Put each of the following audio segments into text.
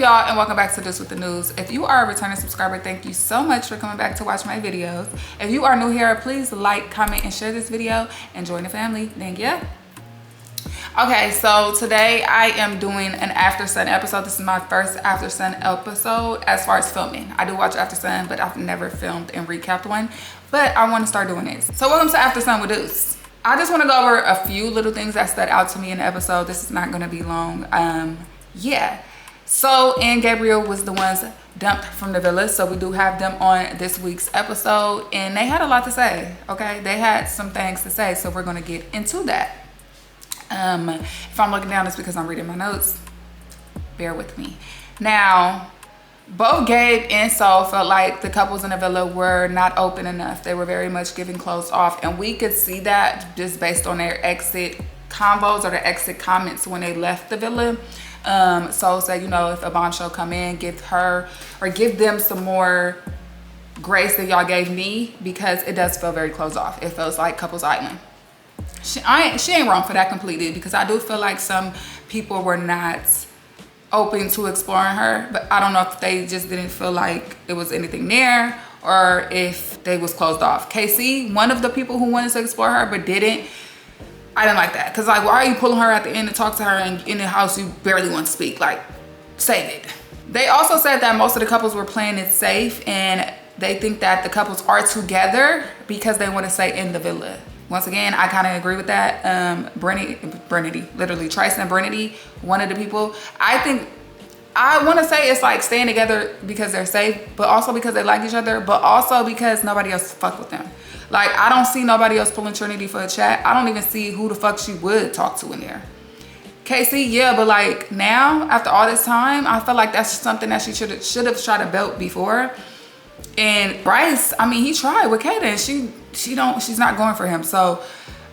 y'all, and welcome back to Duce with the News. If you are a returning subscriber, thank you so much for coming back to watch my videos. If you are new here, please like, comment, and share this video and join the family. Thank you. Okay, so today I am doing an AfterSun episode. This is my first AfterSun episode as far as filming. I do watch AfterSun, but I've never filmed and recapped one. But I want to start doing this. So welcome to AfterSun with Duce. I just want to go over a few little things that stood out to me in the episode. This is not going to be long. Yeah. So and Gabriel was the ones dumped from the villa. So we do have them on this week's episode, and they had a lot to say. Okay, they had some things to say, so we're going to get into that. If I'm looking down, it's because I'm reading my notes. Bear with me. Now, both Gabe and Sol felt like the couples in the villa were not open enough. They were very much giving clothes off, and we could see that just based on their exit combos or their exit comments when they left the villa. Sol said, you know, if a bombshell come in, give her or give them some more grace that y'all gave me, because it does feel very closed off. It feels like Couples Island. She ain't wrong for that completely, because I do feel like some people were not open to exploring her, but I don't know if they just didn't feel like it was anything there or if they was closed off. KC, one of the people who wanted to explore her but didn't, I didn't like that, because like, why are you pulling her at the end to talk to her, and in the house you barely want to speak? Like, save it. They also said that most of the couples were playing it safe, and they think that the couples are together because they want to stay in the villa. Once again, I kind of agree with that. Brennity, literally, Tristan and Brennity, one of the people. I want to say it's like staying together because they're safe, but also because they like each other, but also because nobody else fuck with them. Like, I don't see nobody else pulling Trinity for a chat. I don't even see who the fuck she would talk to in there. Casey, yeah, but like now, after all this time, I feel like that's something that she should have tried to belt before. And Bryce, I mean, he tried with Kata, and she's not going for him. So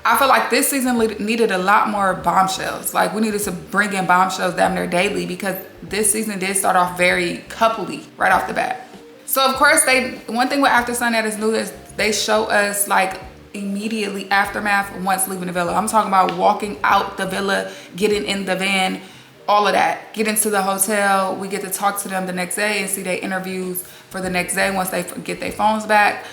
I feel like this season needed a lot more bombshells. Like, we needed to bring in bombshells damn near daily, because this season did start off very coupley right off the bat. So of course, one thing with AfterSun that is new is they show us like immediately aftermath once leaving the villa. I'm talking about walking out the villa, getting in the van, all of that. Get into the hotel. We get to talk to them the next day and see their interviews for the next day once they get their phones back.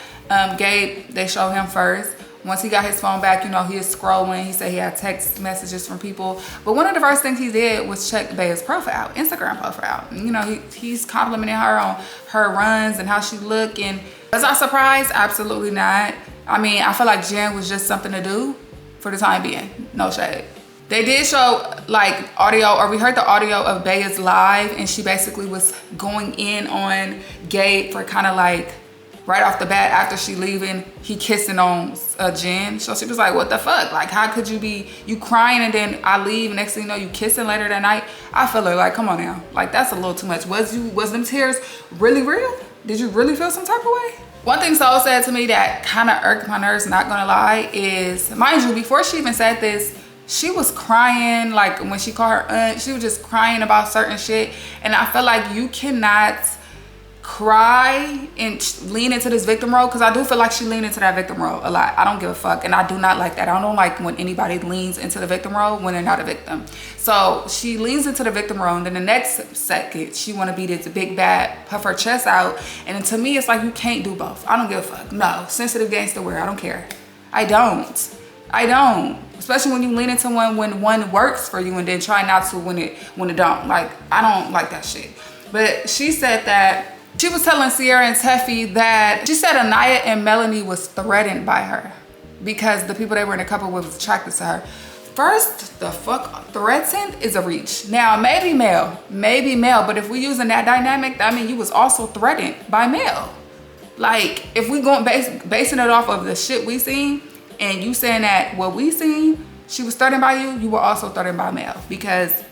Gabe, they show him first. Once he got his phone back, you know, he is scrolling. He said he had text messages from people. But one of the first things he did was check Bea's profile, Instagram profile. You know, he's complimenting her on her runs and how she looked. And was I surprised? Absolutely not. I mean, I feel like Jen was just something to do for the time being. No shade. They did show like audio, or we heard the audio of Bea's live, and she basically was going in on Gabe for kind of like right off the bat after she leaving, he kissing on Jen. So she was like, what the fuck? Like, how could you crying and then I leave, next thing you know, you kissing later that night? I feel like come on now. Like, that's a little too much. Was them tears really real? Did you really feel some type of way? One thing Sol said to me that kind of irked my nerves, not gonna lie, is, mind you, before she even said this, she was crying. Like, when she called her aunt, she was just crying about certain shit. And I feel like you cannot cry and lean into this victim role, because I do feel like she leaned into that victim role a lot. I don't give a fuck, and I do not like that. I don't like when anybody leans into the victim role when they're not a victim. So she leans into the victim role, and then the next second she want to be this big bad, puff her chest out. And to me, it's like, you can't do both. I don't give a fuck. No, sensitive gangster wear. I don't care. I don't. Especially when you lean into one when one works for you, and then try not to when it don't. Like, I don't like that shit. But she said that she was telling Sierra and Teffy that she said Anaya and Melanie was threatened by her because the people they were in a couple with was attracted to her. First, the fuck, threatened is a reach. Now, maybe male, but if we using that dynamic, I mean, you was also threatened by male. Like, if we going basing it off of the shit we seen, and you saying that what we seen, she was threatened by you, you were also threatened by male, because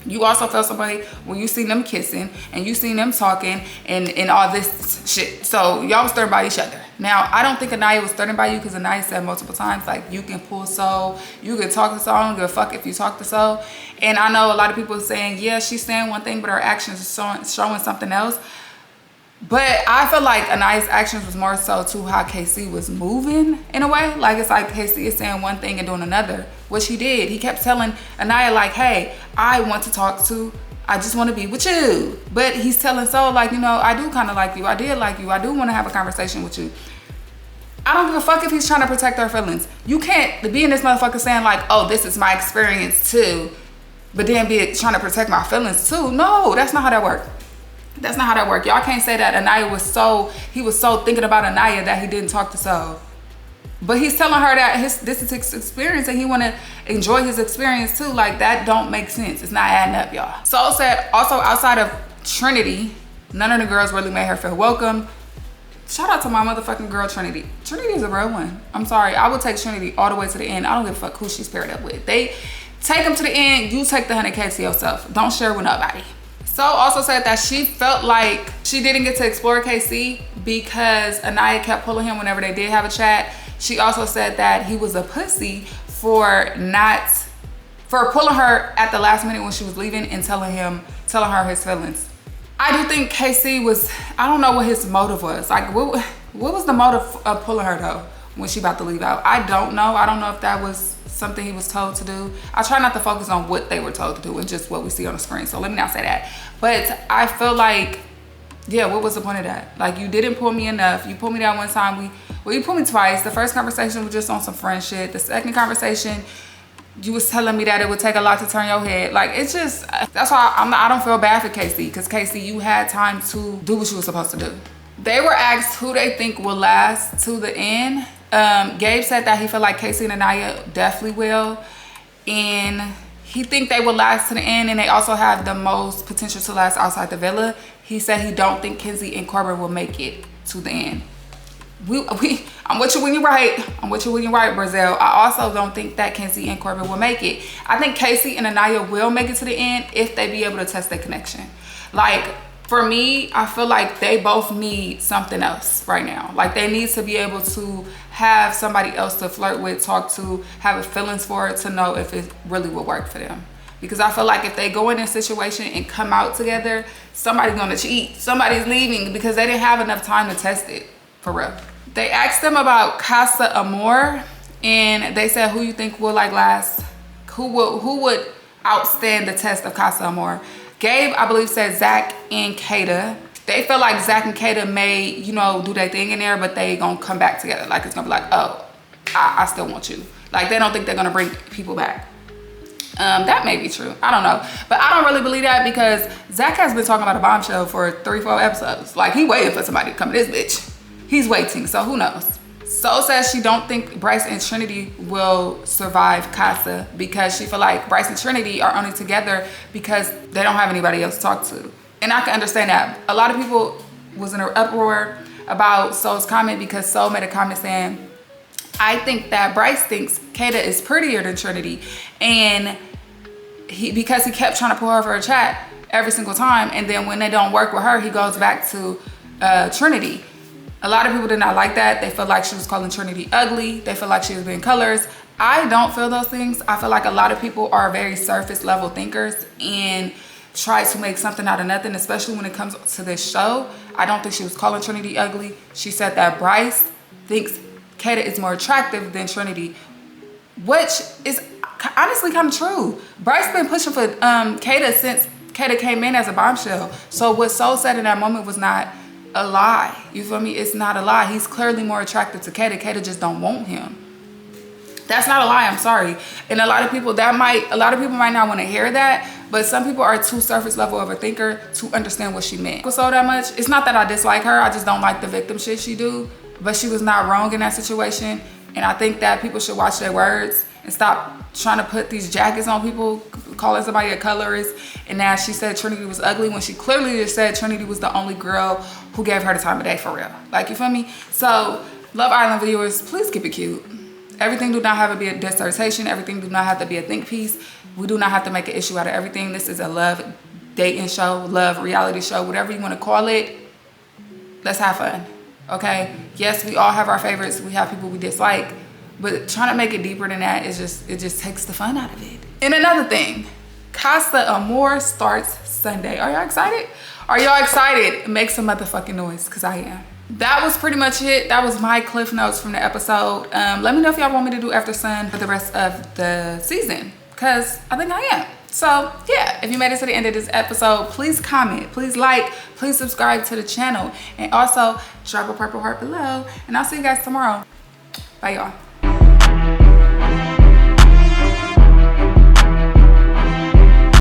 you also felt somebody when you seen them kissing and you seen them talking and all this shit. So y'all was threatened by each other. Now, I don't think Anaya was threatened by you, because Anaya said multiple times, like, you can pull Sol, you can talk to Sol, I don't give a fuck if you talk to Sol. And I know a lot of people are saying, yeah, she's saying one thing, but her actions are showing something else. But I feel like Anaya's actions was more so to how KC was moving in a way. Like, it's like KC is saying one thing and doing another, which he did. He kept telling Anaya, like, hey, I want to talk to I just want to be with you. But he's telling So, like, you know, I do kind of like you. I did like you. I do want to have a conversation with you. I don't give a fuck if he's trying to protect her feelings. You can't be in this motherfucker saying like, oh, this is my experience too, but then be trying to protect my feelings too. No, that's not how that works. That's not how that works. Y'all can't say that Anaya was so thinking about Anaya that he didn't talk to So. But he's telling her that this is his experience and he want to enjoy his experience too. Like, that don't make sense. It's not adding up, y'all. So said also outside of Trinity, none of the girls really made her feel welcome. Shout out to my motherfucking girl, Trinity. Trinity is a real one. I'm sorry. I would take Trinity all the way to the end. I don't give a fuck who she's paired up with. They take them to the end. You take the 100K to yourself. Don't share with nobody. So also said that she felt like she didn't get to explore KC because Anaya kept pulling him whenever they did have a chat. She also said that he was a pussy for pulling her at the last minute when she was leaving and telling her his feelings. I do think KC was, I don't know what his motive was. Like, what was the motive of pulling her though when she about to leave out? I don't know. I don't know if that was something he was told to do. I try not to focus on what they were told to do and just what we see on the screen. So let me not say that. But I feel like, yeah, what was the point of that? Like, you didn't pull me enough. You pulled me that one time. You pulled me twice. The first conversation was just on some friend shit. The second conversation, you was telling me that it would take a lot to turn your head. Like, it's just, that's why I don't feel bad for Casey, because Casey, you had time to do what you were supposed to do. They were asked who they think will last to the end. Gabe said that he felt like Casey and Anaya definitely will, and he think they will last to the end, and they also have the most potential to last outside the villa. He said he don't think Kenzie and Corbin will make it to the end. I'm with you when you're right. I'm with you when you're right, Brazil. I also don't think that Kenzie and Corbin will make it. I think Casey and Anaya will make it to the end if they be able to test their connection. Like, for me, I feel like they both need something else right now. Like, they need to be able to have somebody else to flirt with, talk to, have feelings for it, to know if it really will work for them. Because I feel like if they go in a situation and come out together, somebody's gonna cheat. Somebody's leaving because they didn't have enough time to test it, for real. They asked them about Kasa Amore, and they said, who you think will like last? Who would outstand the test of Kasa Amore? Gabe, I believe, said Zach and Kata. They feel like Zach and Kata may, you know, do their thing in there, but they gonna come back together. Like, it's gonna be like, oh, I still want you. Like, they don't think they're gonna bring people back. That may be true. I don't know. But I don't really believe that because Zach has been talking about a bombshell for 3-4 episodes. Like, he waiting for somebody to come to this bitch. He's waiting, so who knows? So says she don't think Bryce and Trinity will survive Kasa because she feel like Bryce and Trinity are only together because they don't have anybody else to talk to. And I can understand that. A lot of people was in an uproar about Soul's comment because Soul made a comment saying, I think that Bryce thinks Kata is prettier than Trinity. And because he kept trying to pull her for a chat every single time. And then when they don't work with her, he goes back to Trinity. A lot of people did not like that. They felt like she was calling Trinity ugly. They felt like she was being colors. I don't feel those things. I feel like a lot of people are very surface level thinkers and try to make something out of nothing, especially when it comes to this show. I don't think she was calling Trinity ugly. She said that Bryce thinks Kata is more attractive than Trinity, which is honestly kind of true. Bryce been pushing for Kata since Kata came in as a bombshell. So what Soul said in that moment was not a lie. You feel me? It's not a lie. He's clearly more attractive to Kata. Kata just don't want him. That's not a lie. I'm sorry. And a lot of people might not want to hear that, but some people are too surface level of a thinker to understand what she meant. So that much. It's not that I dislike her. I just don't like the victim shit she do. But she was not wrong in that situation. And I think that people should watch their words and stop trying to put these jackets on people, calling somebody a colorist. And now she said Trinity was ugly when she clearly just said Trinity was the only girl who gave her the time of day, for real. Like, you feel me? So, Love Island viewers, please keep it cute. Everything do not have to be a dissertation. Everything do not have to be a think piece. We do not have to make an issue out of everything. This is a love dating show, love reality show, whatever you want to call it. Let's have fun, okay? Yes, we all have our favorites. We have people we dislike. But trying to make it deeper than that is it just takes the fun out of it. And another thing, Kasa Amore starts Sunday. Are y'all excited? Are y'all excited? Make some motherfucking noise, because I am. That was pretty much it. That was my cliff notes from the episode. Let me know if y'all want me to do AfterSun for the rest of the season, because I think I am. So yeah, if you made it to the end of this episode, please comment, please like, please subscribe to the channel, and also drop a purple heart below. And I'll see you guys tomorrow. Bye, y'all.